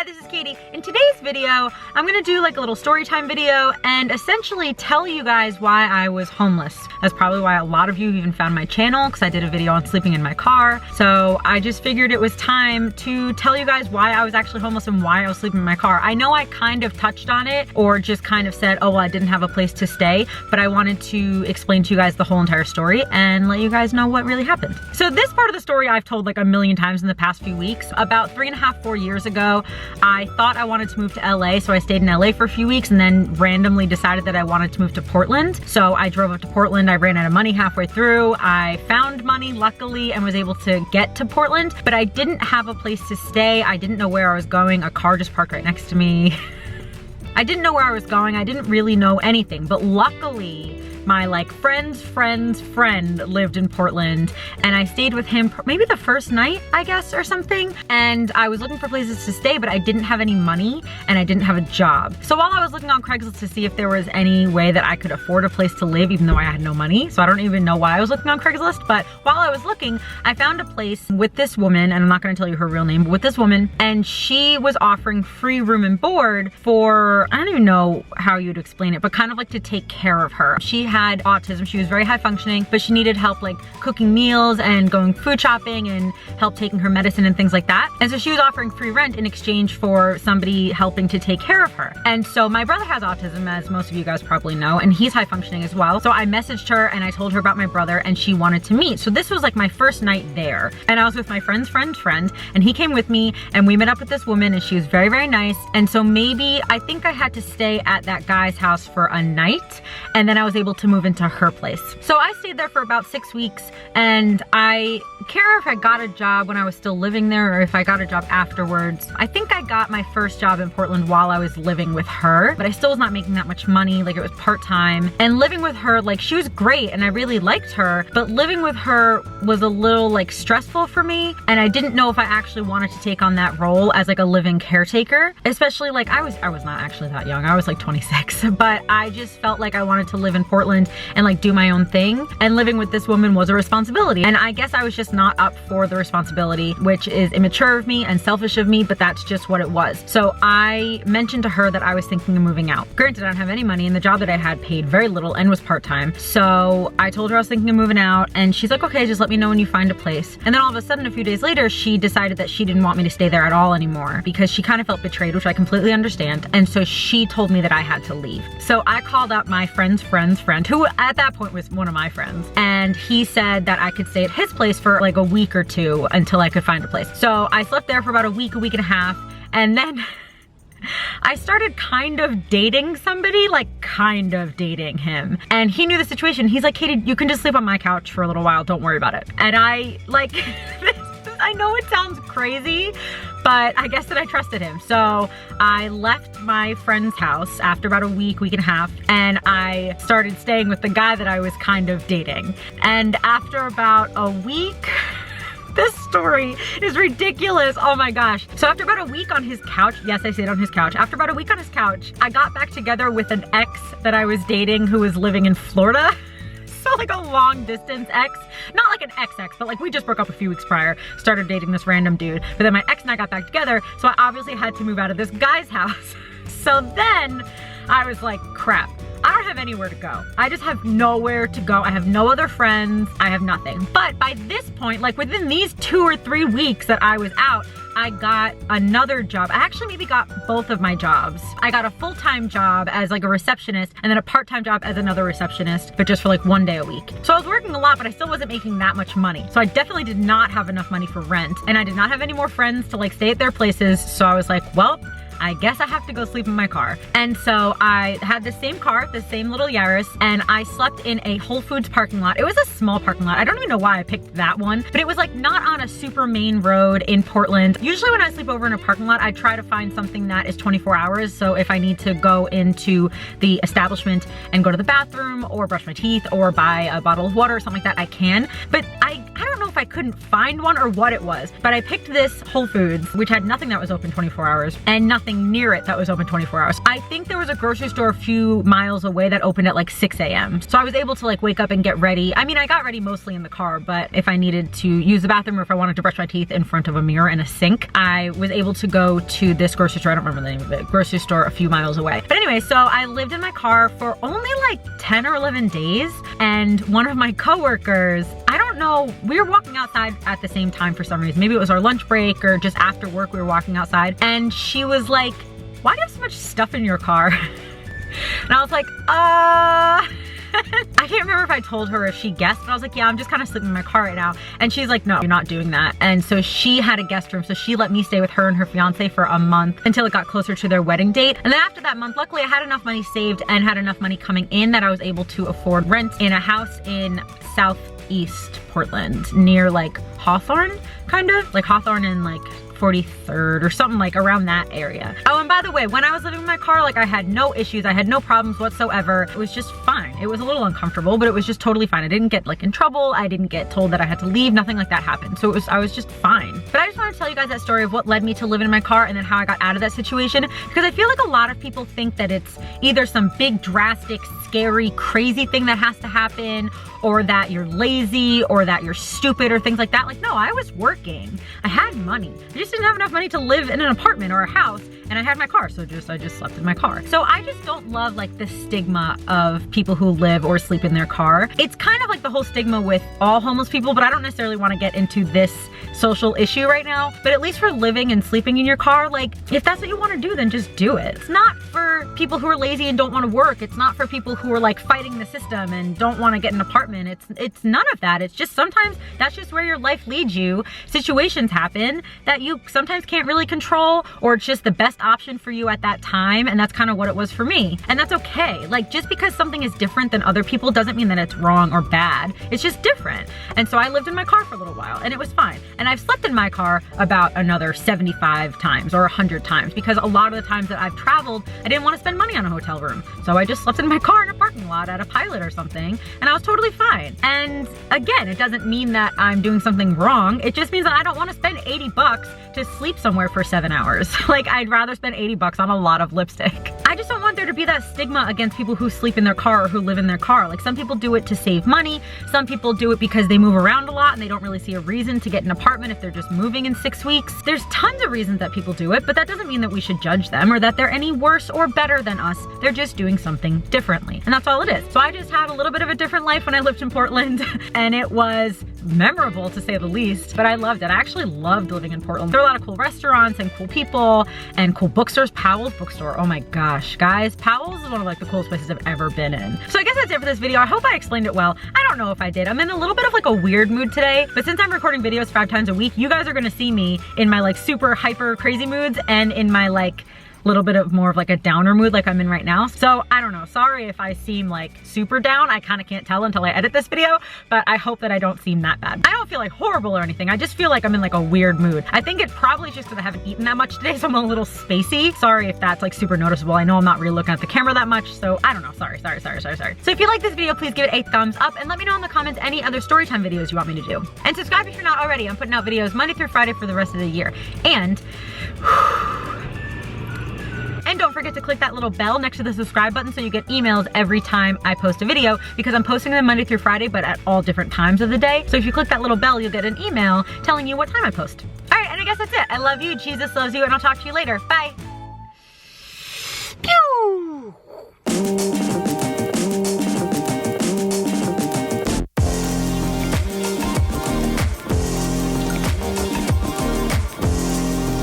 this is Katie. In today's video, I'm gonna do like a little story time video and essentially tell you guys why I was homeless. That's probably why a lot of you even found my channel, because I did a video on sleeping in my car. So I just figured it was time to tell you guys why I was actually homeless and why I was sleeping in my car. I know I kind of touched on it or just kind of said, oh, well, I didn't have a place to stay, but I wanted to explain to you guys the whole entire story and let you guys know what really happened. So this part of the story I've told like a million times in the past few weeks. About 3.5, 4 years ago, I thought I wanted to move to LA, so I stayed in LA for a few weeks and then randomly decided that I wanted to move to Portland. So I drove up to Portland, I ran out of money halfway through. I found money, luckily, and was able to get to Portland, but I didn't have a place to stay. I didn't know where I was going. A car just parked right next to me. I didn't know where I was going. I didn't really know anything, but luckily, my like friend's friend lived in Portland and I stayed with him maybe the first night, I guess, or something. And I was looking for places to stay, but I didn't have any money and I didn't have a job. So while I was looking on Craigslist to see if there was any way that I could afford a place to live, even though I had no money. So I don't even know why I was looking on Craigslist, but while I was looking, I found a place with this woman, and I'm not gonna tell you her real name, but with this woman, and she was offering free room and board for, I don't even know how you'd explain it, but kind of like to take care of her. She had autism, she was very high functioning, but she needed help like cooking meals and going food shopping and help taking her medicine and things like that. And so she was offering free rent in exchange for somebody helping to take care of her. And so my brother has autism, as most of you guys probably know, and he's high functioning as well. So I messaged her and I told her about my brother and she wanted to meet. So this was like my first night there. And I was with my friend's friend, and he came with me and we met up with this woman and she was very, very nice. And so maybe, I think I had to stay at that guy's house for a night and then I was able to move into her place. So I stayed there for about 6 weeks and I care if I got a job when I was still living there or if I got a job afterwards. I think I got my first job in Portland while I was living with her, but I still was not making that much money. Like, it was part-time, and living with her, like, she was great and I really liked her, but living with her was a little like stressful for me, and I didn't know if I actually wanted to take on that role as like a living caretaker, especially like I was not actually that young. I was like 26, but I just felt like I wanted to live in Portland and like do my own thing, and living with this woman was a responsibility, and I guess I was just not up for the responsibility, which is immature of me and selfish of me, but that's just what it was. So I mentioned to her that I was thinking of moving out. Granted, I don't have any money and the job that I had paid very little and was part-time. So I told her I was thinking of moving out and she's like, okay, just let me know when you find a place. And then all of a sudden, a few days later, she decided that she didn't want me to stay there at all anymore because she kind of felt betrayed, which I completely understand. And so she told me that I had to leave. So I called up my friend's friend, who at that point was one of my friends, and he said that I could stay at his place for like a week or two until I could find a place. So I slept there for about a week and a half, and then I started kind of dating somebody, like kind of dating him. And he knew the situation. He's like, Katie, you can just sleep on my couch for a little while, don't worry about it. And I like, I know it sounds crazy, but I guess that I trusted him. So I left my friend's house after about a week and a half, and I started staying with the guy that I was kind of dating. And after about a week, this story is ridiculous, oh my gosh. So after about a week on his couch, yes, I stayed on his couch. After about a week on his couch, I got back together with an ex that I was dating who was living in Florida. So like a long distance ex, not like an ex-ex, but like we just broke up a few weeks prior, started dating this random dude. But then my ex and I got back together, so I obviously had to move out of this guy's house. So then I was like, crap, I don't have anywhere to go. I just have nowhere to go. I have no other friends. I have nothing. But by this point, like within these 2 or 3 weeks that I was out, I got another job. I actually maybe got both of my jobs. I got a full-time job as like a receptionist and then a part-time job as another receptionist, but just for like 1 day a week. So I was working a lot, but I still wasn't making that much money. So I definitely did not have enough money for rent, and I did not have any more friends to like stay at their places. So I was like, well, I guess I have to go sleep in my car. And so I had the same car, the same little Yaris, and I slept in a Whole Foods parking lot. It was a small parking lot. I don't even know why I picked that one, but it was like not on a super main road in Portland. Usually when I sleep over in a parking lot, I try to find something that is 24 hours. So if I need to go into the establishment and go to the bathroom or brush my teeth or buy a bottle of water or something like that, I can. But I don't know if if I couldn't find one or what it was, but I picked this Whole Foods, which had nothing that was open 24 hours and nothing near it that was open 24 hours. I think there was a grocery store a few miles away that opened at like 6 a.m. So I was able to like wake up and get ready. I mean, I got ready mostly in the car, but if I needed to use the bathroom or if I wanted to brush my teeth in front of a mirror and a sink, I was able to go to this grocery store. I don't remember the name of it, grocery store a few miles away. But anyway, so I lived in my car for only like 10 or 11 days. And one of my coworkers, I don't know, we were walking outside at the same time for some reason. Maybe it was our lunch break or just after work we were walking outside. And she was like, why do you have so much stuff in your car? And I was like, I can't remember if I told her or if she guessed, but I was like, yeah, I'm just kind of sleeping in my car right now. And she's like, no, you're not doing that. And so she had a guest room. So she let me stay with her and her fiance for a month until it got closer to their wedding date. And then after that month, luckily I had enough money saved and had enough money coming in that I was able to afford rent in a house in Southeast Portland near like Hawthorne, kind of like Hawthorne and like 43rd or something like around that area. Oh, and by the way, when I was living in my car, like I had no issues. I had no problems whatsoever. It was just fine. It was a little uncomfortable, but it was just totally fine. I didn't get like in trouble. I didn't get told that I had to leave. Nothing like that happened. So I was just fine. But I just wanted to tell you guys that story of what led me to living in my car and then how I got out of that situation. Because I feel like a lot of people think that it's either some big, drastic, scary, crazy thing that has to happen, or that you're lazy, or that you're stupid, or things like that. Like, no, I was working. I had money. I just didn't have enough money to live in an apartment or a house, and I had my car, so I just slept in my car. So I just don't love like the stigma of people who live or sleep in their car. It's kind of like the whole stigma with all homeless people, but I don't necessarily want to get into this social issue right now. But at least for living and sleeping in your car, like if that's what you want to do, then just do it. It's not for people who are lazy and don't want to work. It's not for people who are like fighting the system and don't want to get an apartment. It's none of that. It's just sometimes that's just where your life leads you. Situations happen that you sometimes can't really control, or it's just the best option for you at that time. And that's kind of what it was for me. And that's okay. Like just because something is different than other people doesn't mean that it's wrong or bad. It's just different. And so I lived in my car for a little while and it was fine. And I've slept in my car about another 75 times or 100 times because a lot of the times that I've traveled, I didn't want to spend money on a hotel room. So I just slept in my car in a parking lot at a Pilot or something, and I was totally fine. And again, it doesn't mean that I'm doing something wrong. It just means that I don't want to spend 80 bucks to sleep somewhere for 7 hours. Like I'd rather spend 80 bucks on a lot of lipstick. I just don't want there to be that stigma against people who sleep in their car or who live in their car. Like some people do it to save money. Some people do it because they move around a lot and they don't really see a reason to get an apartment if they're just moving in 6 weeks. There's tons of reasons that people do it, but that doesn't mean that we should judge them or that they're any worse or better than us. They're just doing something differently. And that's all it is. So I just had a little bit of a different life when I lived in Portland and it was memorable to say the least, but I loved it. I actually loved living in Portland. There are a lot of cool restaurants and cool people and cool bookstores. Powell's bookstore, oh my gosh, guys, Powell's is one of like the coolest places I've ever been in. So I guess that's it for this video. I hope I explained it well. I don't know if I did. I'm in a little bit of like a weird mood today, but since I'm recording videos 5 times a week, you guys are gonna see me in my like super hyper crazy moods and in my like little bit of more of like a downer mood like I'm in right now. So I don't know, sorry if I seem like super down. I kind of can't tell until I edit this video, but I hope that I don't seem that bad. I don't feel like horrible or anything. I just feel like I'm in like a weird mood. I think it probably is just because I haven't eaten that much today, so I'm a little spacey. Sorry if that's like super noticeable. I know I'm not really looking at the camera that much, so I don't know. Sorry. So if you like this video, please give it a thumbs up and let me know in the comments any other storytime videos you want me to do. And subscribe if you're not already. I'm putting out videos Monday through Friday for the rest of the year. And don't forget to click that little bell next to the subscribe button so you get emails every time I post a video, because I'm posting them Monday through Friday, but at all different times of the day. So if you click that little bell, you'll get an email telling you what time I post. All right, and I guess that's it. I love you, Jesus loves you, and I'll talk to you later. Bye. Pew!